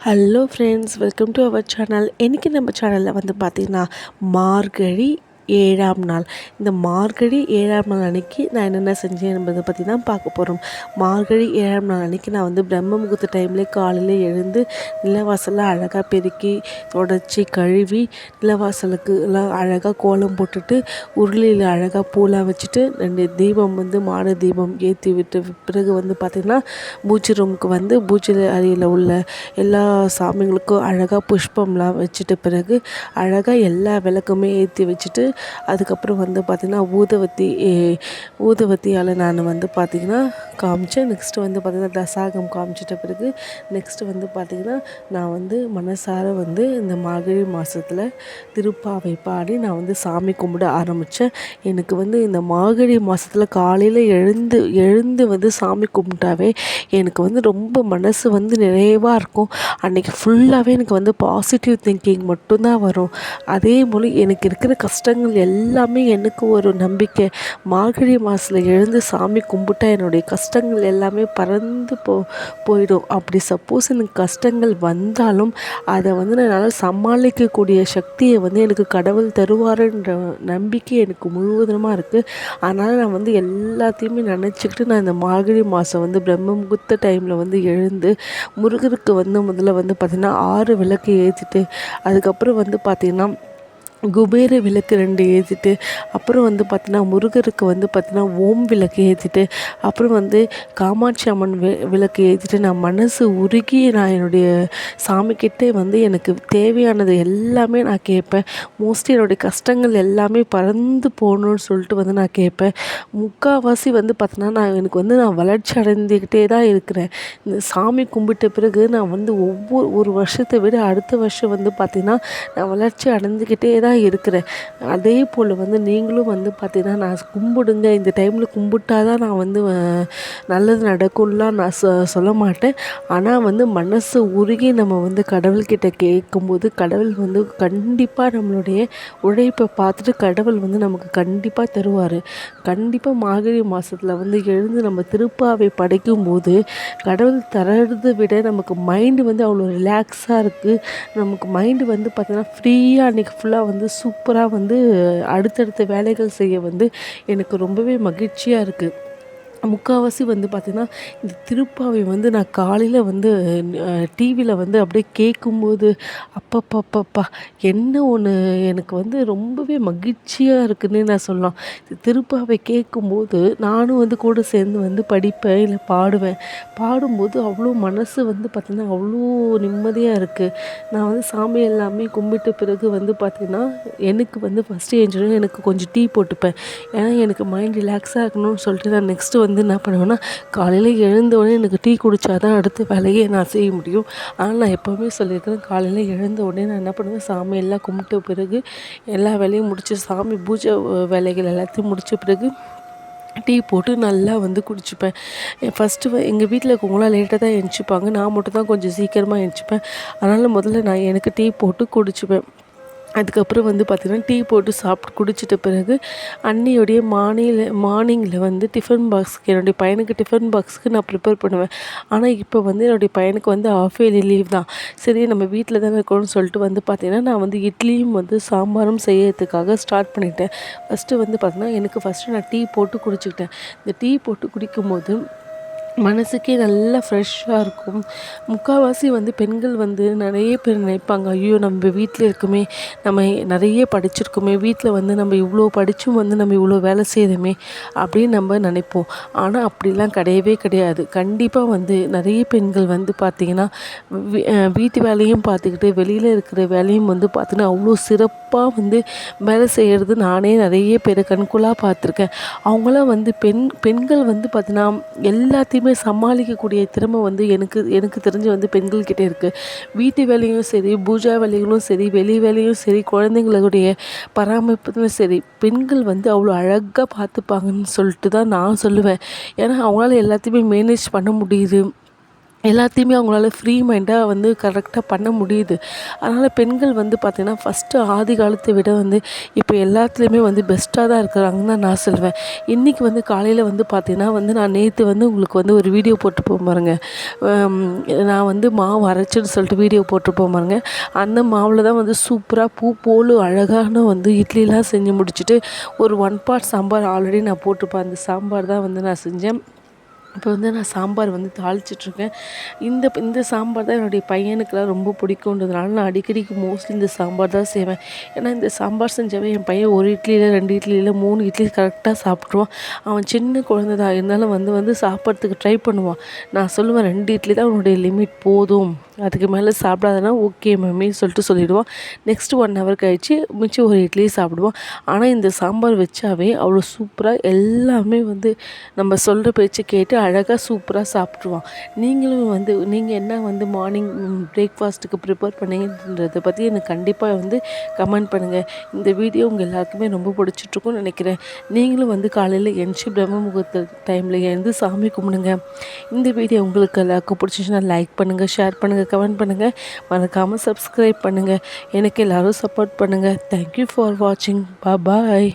Hello friends, welcome to our channel. இன்றைக்கி நம்ம சேனலில் வந்து பார்த்திங்கன்னா மார்கழி 7ஆம் நாள். இந்த மார்கழி 7ஆம் நாள் அன்றைக்கி நான் என்னென்ன செஞ்சேன் என்பதை பற்றி தான் பார்க்க போகிறோம். மார்கழி 7ஆம் நாள் அன்றைக்கி நான் வந்து பிரம்ம முகூர்த்த டைம்லேயே காலையில் எழுந்து நிலவாசலில் அழகாக பெருக்கி தொடச்சி கழுவி நிலவாசலுக்கு எல்லாம் அழகாக கோலம் போட்டுட்டு உருளியில் அழகாக பூலாம் வச்சுட்டு 2 தீபம் வந்து மாட தீபம் ஏற்றி விட்டு பிறகு வந்து பார்த்திங்கன்னா பூஜை ரூமுக்கு வந்து பூஜை அறையில் உள்ள எல்லா சாமிங்களுக்கும் அழகாக புஷ்பம்லாம் வச்சுட்டு பிறகு அழகாக எல்லா விளக்குமே ஏற்றி வச்சுட்டு அதுக்கப்புறம் வந்து பார்த்திங்கன்னா ஊதுவத்தியால் நான் வந்து பார்த்திங்கன்னா காமிச்சேன். நெக்ஸ்ட்டு வந்து பார்த்திங்கன்னா தசாகம் காமிச்சிட்ட பிறகு நெக்ஸ்ட்டு வந்து பார்த்திங்கன்னா நான் வந்து மனசார வந்து இந்த மார்கழி மாதத்தில் திருப்பாவை பாடி நான் வந்து சாமி கும்பிட ஆரம்பித்தேன். எனக்கு வந்து இந்த மார்கழி மாதத்தில் காலையில் எழுந்து வந்து சாமி கும்பிட்டாவே எனக்கு வந்து ரொம்ப மனசு வந்து நிறைவாக இருக்கும். அன்றைக்கி ஃபுல்லாகவே எனக்கு வந்து பாசிட்டிவ் திங்கிங் மட்டும்தான் வரும். அதே போல் எனக்கு இருக்கிற கஷ்டங்கள் எல்லாமே எனக்கு ஒரு நம்பிக்கை. மார்கழி மாதத்தில் எழுந்து சாமி கும்பிட்டா என்னுடைய கஷ்டங்கள் எல்லாமே பறந்து போயிடும். அப்படி சப்போஸ் எனக்கு கஷ்டங்கள் வந்தாலும் அதை வந்து என்னால் சமாளிக்கக்கூடிய சக்தியை வந்து எனக்கு கடவுள் தருவாருன்ற நம்பிக்கை எனக்கு முழுவதுமாக இருக்குது. அதனால் நான் வந்து எல்லாத்தையுமே நினச்சிக்கிட்டு நான் இந்த மார்கழி மாதம் வந்து பிரம்ம முகூர்த்த டைமில் வந்து எழுந்து முருகருக்கு வந்து முதல்ல வந்து பார்த்திங்கன்னா 6 விளக்கு ஏற்றிட்டு அதுக்கப்புறம் வந்து பார்த்திங்கன்னா குபேர விளக்கு 2 ஏற்றிட்டு அப்புறம் வந்து பார்த்திங்கன்னா முருகருக்கு வந்து பார்த்திங்கன்னா ஓம் விளக்கு ஏற்றிட்டு அப்புறம் வந்து காமாட்சி அம்மன் விளக்கு ஏற்றிட்டு நான் மனசு உருகி நான் என்னுடைய சாமிக்கிட்டே வந்து எனக்கு தேவையானது எல்லாமே நான் கேட்பேன். மோஸ்ட்லி என்னுடைய கஷ்டங்கள் எல்லாமே பறந்து போகணுன்னு சொல்லிட்டு வந்து நான் கேட்பேன். முக்கால்வாசி வந்து பார்த்திங்கன்னா நான் வளர்ச்சி அடைந்துக்கிட்டே தான் இருக்கிறேன். இந்த சாமி கும்பிட்ட பிறகு நான் வந்து ஒரு வருஷத்தை விட அடுத்த வருஷம் வந்து பார்த்திங்கன்னா நான் வளர்ச்சி அடைந்துக்கிட்டே தான் இருக்கிறேன். அதே போல் வந்து நீங்களும் வந்து பார்த்திங்கன்னா நான் கும்பிடுங்க, இந்த டைமில் கும்பிட்டா தான் நான் வந்து நல்லது நடக்கும்லாம் நான் சொல்ல மாட்டேன். ஆனால் வந்து மனசு உருகி நம்ம வந்து கடவுள்கிட்ட கேட்கும்போது கடவுள் வந்து கண்டிப்பாக நம்மளுடைய உழைப்பை பார்த்துட்டு கடவுள் வந்து நமக்கு கண்டிப்பாக தருவார். கண்டிப்பாக மார்கழி மாதத்தில் வந்து எழுந்து நம்ம திருப்பாவை படைக்கும்போது கடவுள் தர்றதை விட நமக்கு மைண்டு வந்து அவ்வளோ ரிலாக்ஸாக இருக்குது. நமக்கு மைண்டு வந்து பார்த்திங்கன்னா ஃப்ரீயாக அன்றைக்கி ஃபுல்லாக வந்து சூப்பராக வந்து அடுத்தடுத்த வேலைகள் செய்ய வந்து எனக்கு ரொம்பவே மகிழ்ச்சியாக இருக்குது. முக்கால்வாசி வந்து பார்த்திங்கன்னா இந்த திருப்பாவை வந்து நான் காலையில் வந்து டிவியில் வந்து அப்படியே கேட்கும்போது அப்பப்பப்பப்பா என்ன ஒன்று எனக்கு வந்து ரொம்பவே மகிழ்ச்சியாக இருக்குதுன்னே நான் சொல்லலாம். திருப்பாவை கேட்கும்போது நானும் வந்து கூட சேர்ந்து வந்து படிப்பேன், இல்லை பாடுவேன். பாடும்போது அவ்வளோ மனசு வந்து பார்த்திங்கன்னா அவ்வளோ நிம்மதியாக இருக்குது. நான் வந்து சாமி எல்லாமே கும்பிட்ட பிறகு வந்து பார்த்திங்கன்னா எனக்கு வந்து ஃபஸ்ட்டு எழுந்திரிச்சோடனே எனக்கு கொஞ்சம் டீ போட்டுப்பேன். ஏன்னா எனக்கு மைண்ட் ரிலாக்ஸாக இருக்கணும்னு சொல்லிட்டு நான் நெக்ஸ்ட்டு வந்து என்ன பண்ணுவேன்னா காலையில் எழுந்தவுடனே எனக்கு டீ குடித்தா தான் அடுத்த வேலையை நான் செய்ய முடியும். ஆனால் நான் எப்போவுமே சொல்லியிருக்கிறேன், காலையில் எழுந்த உடனே நான் என்ன பண்ணுவேன், சாமி எல்லாம் கும்பிட்ட பிறகு எல்லா வேலையும் முடித்து சாமி பூஜை வேலைகள் எல்லாத்தையும் முடித்த பிறகு டீ போட்டு நல்லா வந்து குடிச்சுப்பேன். ஃபஸ்ட்டு எங்கள் வீட்டில் இருக்கவங்களாம் லேட்டாக தான் எழுந்திரிப்பாங்க, நான் மட்டும் தான் கொஞ்சம் சீக்கிரமாக எழுந்திரிப்பேன். அதனால் முதல்ல நான் எனக்கு டீ போட்டு குடிச்சுப்பேன். அதுக்கப்புறம் வந்து பார்த்திங்கன்னா டீ போட்டு சாப்பிட்டு குடிச்சிட்ட பிறகு அன்னியோடைய மார்னிங்கில் வந்து டிஃபன் பாக்ஸுக்கு என்னுடைய பையனுக்கு டிஃபன் பாக்ஸுக்கு நான் ப்ரிப்பேர் பண்ணுவேன். ஆனால் இப்போ வந்து என்னுடைய பையனுக்கு வந்து ஆஃப் இயர்லி லீவ் தான். சரி நம்ம வீட்டில் தானே இருக்கோம்னு சொல்லிட்டு வந்து பார்த்திங்கன்னா நான் வந்து இட்லியும் வந்து சாம்பாரும் செய்யறதுக்காக ஸ்டார்ட் பண்ணிட்டேன். ஃபஸ்ட்டு வந்து பார்த்திங்கன்னா எனக்கு ஃபஸ்ட்டு நான் டீ போட்டு குடிச்சிக்கிட்டேன். இந்த டீ போட்டு குடிக்கும்போது மனசுக்கே நல்லா ஃப்ரெஷ்ஷாக இருக்கும். முக்கால்வாசி வந்து பெண்கள் வந்து நிறைய பேர் நினைப்பாங்க, ஐயோ நம்ம வீட்டில் இருக்குமே, நம்ம நிறைய படிச்சிருக்கோமே, வீட்டில் வந்து நம்ம இவ்வளோ படித்தும் வந்து நம்ம இவ்வளோ வேலை செய்கிறோமே அப்படின்னு நம்ம நினைப்போம். ஆனால் அப்படிலாம் கிடையவே கிடையாது. கண்டிப்பாக வந்து நிறைய பெண்கள் வந்து பார்த்திங்கன்னா வீட்டு வேலையும் பார்த்துக்கிட்டு வெளியில் இருக்கிற வேலையும் வந்து பார்த்திங்கன்னா அவ்வளோ சிறப்பாக வந்து வேலை செய்கிறது நானே நிறைய பேரை கண்கூடாக பார்த்துருக்கேன். அவங்களாம் வந்து பெண்கள் வந்து பார்த்திங்கன்னா எல்லாத்தையும் சமாளிக்கக்கூடிய திறமை வந்து எனக்கு தெரிஞ்சு வந்து பெண்கள்கிட்ட இருக்குது. வீட்டு வேலையும் சரி, பூஜா வேலைகளும் சரி, வெளி வேலையும் சரி, குழந்தைங்களுடைய பராமரிப்பும் சரி, பெண்கள் வந்து அவ்வளோ அழகாக பார்த்துப்பாங்கன்னு சொல்லிட்டு தான் நான் சொல்லுவேன். ஏன்னா அவங்களால எல்லாத்தையுமே மேனேஜ் பண்ண முடியுது. எல்லாத்தையுமே அவங்களால ஃப்ரீ மைண்டாக வந்து கரெக்டாக பண்ண முடியுது. அதனால் பெண்கள் வந்து பார்த்திங்கன்னா ஃபஸ்ட்டு ஆதி காலத்தை விட வந்து இப்போ எல்லாத்துலேயுமே வந்து பெஸ்ட்டாக தான் இருக்கிறாங்கன்னு தான் நான் சொல்லுவேன். இன்றைக்கி வந்து காலையில் வந்து பார்த்திங்கன்னா வந்து நான் நேற்று வந்து உங்களுக்கு வந்து ஒரு வீடியோ போட்டுருப்போம் பாருங்க. நான் வந்து மாவு அரைச்சேன்னு சொல்லிட்டு வீடியோ போட்டிருப்போம் பாருங்க. அந்த மாவில் தான் வந்து சூப்பராக பூ போல் அழகான வந்து இட்லிலாம் செஞ்சு முடிச்சுட்டு ஒரு 1 பாட் சாம்பார் ஆல்ரெடி நான் போட்டிருப்பேன். அந்த சாம்பார் தான் வந்து நான் செஞ்சேன். இப்போ வந்து நான் சாம்பார் வந்து தாளிச்சிட்ருக்கேன். இந்த சாம்பார் தான் என்னுடைய பையனுக்கெல்லாம் ரொம்ப பிடிக்குன்றதுனால நான் அடிக்கடிக்கு மோஸ்ட்லி இந்த சாம்பார் தான் செய்வேன். ஏன்னா இந்த சாம்பார் செஞ்சாவே என் பையன் 1 இட்லியில் 2 இட்லியில் 3 இட்லி கரெக்டாக சாப்பிட்ருவான். அவன் சின்ன குழந்தை தான் இருந்தாலும் வந்து சாப்பிட்றதுக்கு ட்ரை பண்ணுவான். நான் சொல்லுவேன் 2 இட்லி தான் உன்னுடைய லிமிட் போதும், அதுக்கு மேலே சாப்பிடாதனா ஓகே மம்மின்னு சொல்லிட்டு சொல்லிவிடுவான். நெக்ஸ்ட்டு 1 ஹவர் கழித்து மிச்சம் 1 இட்லியை சாப்பிடுவான். ஆனால் இந்த சாம்பார் வச்சாவே அவ்வளோ சூப்பராக எல்லாமே வந்து நம்ம சொல்கிற பேச்சு கேட்டு அழகாக சூப்பராக சாப்பிட்ருவான். நீங்களும் வந்து நீங்கள் என்ன வந்து மார்னிங் பிரேக்ஃபாஸ்ட்டுக்கு ப்ரிப்பேர் பண்ணீங்கன்றதை பற்றி எனக்கு கண்டிப்பாக வந்து கமெண்ட் பண்ணுங்கள். இந்த வீடியோ உங்கள் எல்லாருக்குமே ரொம்ப பிடிச்சிட்ருக்கும்னு நினைக்கிறேன். நீங்களும் வந்து காலையில் எந்திச்சு பிரம்ம முகூர்த்த டைமில் எழுந்து சாமி கும்பிடுங்க. இந்த வீடியோ உங்களுக்கு எல்லாருக்கும் பிடிச்சிச்சுன்னா லைக் பண்ணுங்கள், ஷேர் பண்ணுங்கள், கமெண்ட் பண்ணுங்கள். மறக்காமல் சப்ஸ்கிரைப் பண்ணுங்கள். எனக்கு எல்லோரும் சப்போர்ட் பண்ணுங்கள். தேங்க்யூ ஃபார் வாட்சிங். பாய்.